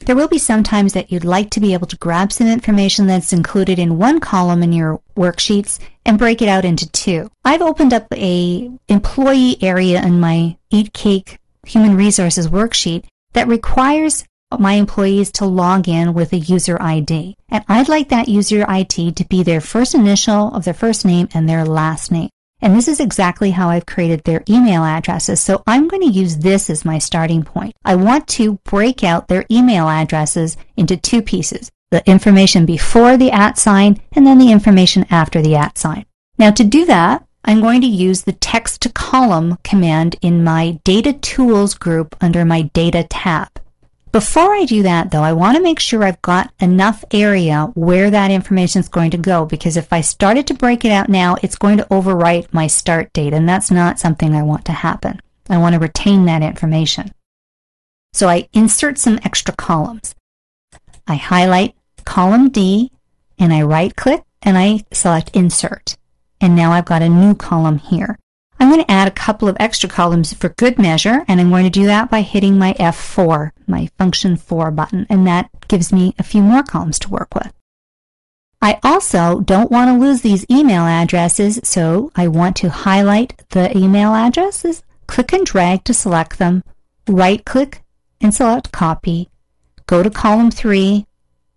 There will be some times that you'd like to be able to grab some information that's included in one column in your worksheets and break it out into two. I've opened up a employee area in my Eat Cake Human Resources worksheet that requires my employees to log in with a user ID. And I'd like that user ID to be their first initial of their first name and their last name. And this is exactly how I've created their email addresses. So I'm going to use this as my starting point. I want to break out their email addresses into two pieces, the information before the @ sign and then the information after the @ sign. Now to do that, I'm going to use the text to column command in my Data Tools group under my Data tab. Before I do that, though, I want to make sure I've got enough area where that information is going to go, because if I started to break it out now, it's going to overwrite my start date, and that's not something I want to happen. I want to retain that information. So I insert some extra columns. I highlight column D, and I right-click, and I select Insert. And now I've got a new column here. I'm going to add a couple of extra columns for good measure, and I'm going to do that by hitting my F4, my function 4 button, and that gives me a few more columns to work with. I also don't want to lose these email addresses, so I want to highlight the email addresses, click and drag to select them, right-click and select Copy, go to column 3,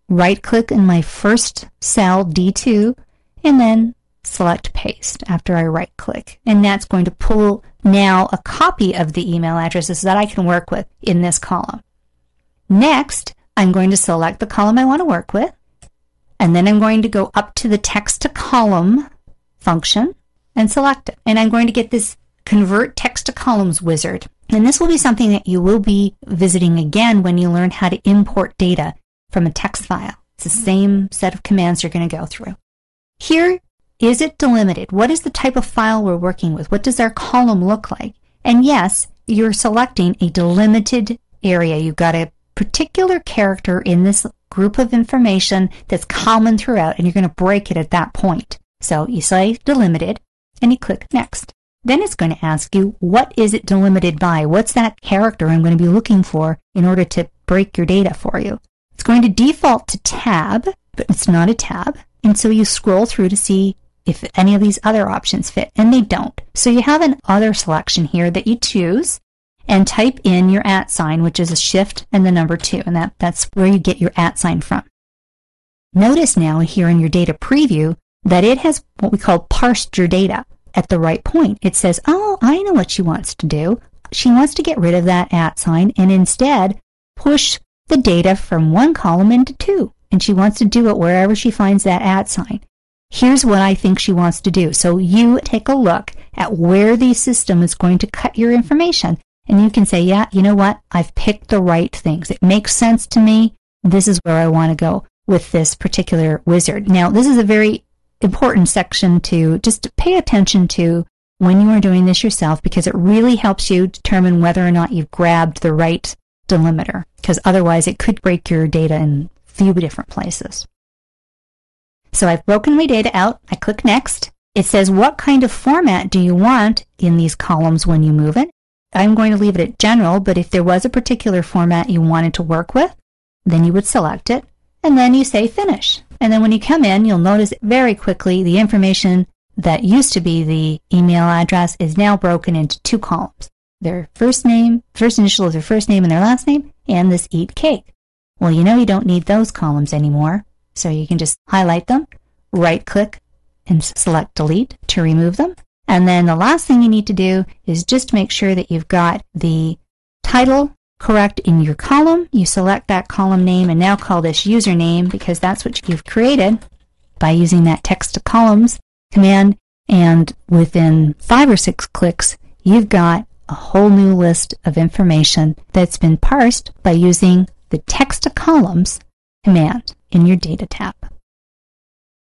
right-click in my first cell, D2, and then select Paste after I right-click. And that's going to pull now a copy of the email addresses that I can work with in this column. Next, I'm going to select the column I want to work with, and then I'm going to go up to the Text to Column function and select it. And I'm going to get this Convert Text to Columns wizard. And this will be something that you will be visiting again when you learn how to import data from a text file. It's the same set of commands you're going to go through. Here, is it delimited? What is the type of file we're working with? What does our column look like? And yes, you're selecting a delimited area. You've got a particular character in this group of information that's common throughout, and you're going to break it at that point. So you say delimited, and you click Next. Then it's going to ask you, what is it delimited by? What's that character I'm going to be looking for in order to break your data for you? It's going to default to tab, but it's not a tab. And so you scroll through to see if any of these other options fit, and they don't. So you have an other selection here that you choose and type in your @ sign, which is a shift and the number 2, and that's where you get your @ sign from. Notice now here in your data preview that it has what we call parsed your data at the right point. It says, oh, I know what she wants to do. She wants to get rid of that @ sign and instead push the data from one column into 2. And she wants to do it wherever she finds that @ sign. Here's what I think she wants to do. So you take a look at where the system is going to cut your information, and you can say, yeah, you know what? I've picked the right things. It makes sense to me. This is where I want to go with this particular wizard. Now, this is a very important section to just pay attention to when you are doing this yourself, because it really helps you determine whether or not you've grabbed the right delimiter, because otherwise it could break your data in a few different places. So I've broken my data out. I click Next. It says, what kind of format do you want in these columns when you move it? I'm going to leave it at general, but if there was a particular format you wanted to work with, then you would select it, and then you say Finish. And then when you come in, you'll notice very quickly the information that used to be the email address is now broken into 2 columns. Their first name, first initial of their first name and their last name, and this Eat Cake. Well, you know you don't need those columns anymore. So you can just highlight them, right-click, and select Delete to remove them. And then the last thing you need to do is just make sure that you've got the title correct in your column. You select that column name and now call this username, because that's what you've created by using that Text to Columns command. And within 5 or 6 clicks, you've got a whole new list of information that's been parsed by using the Text to Columns command in your Data tab.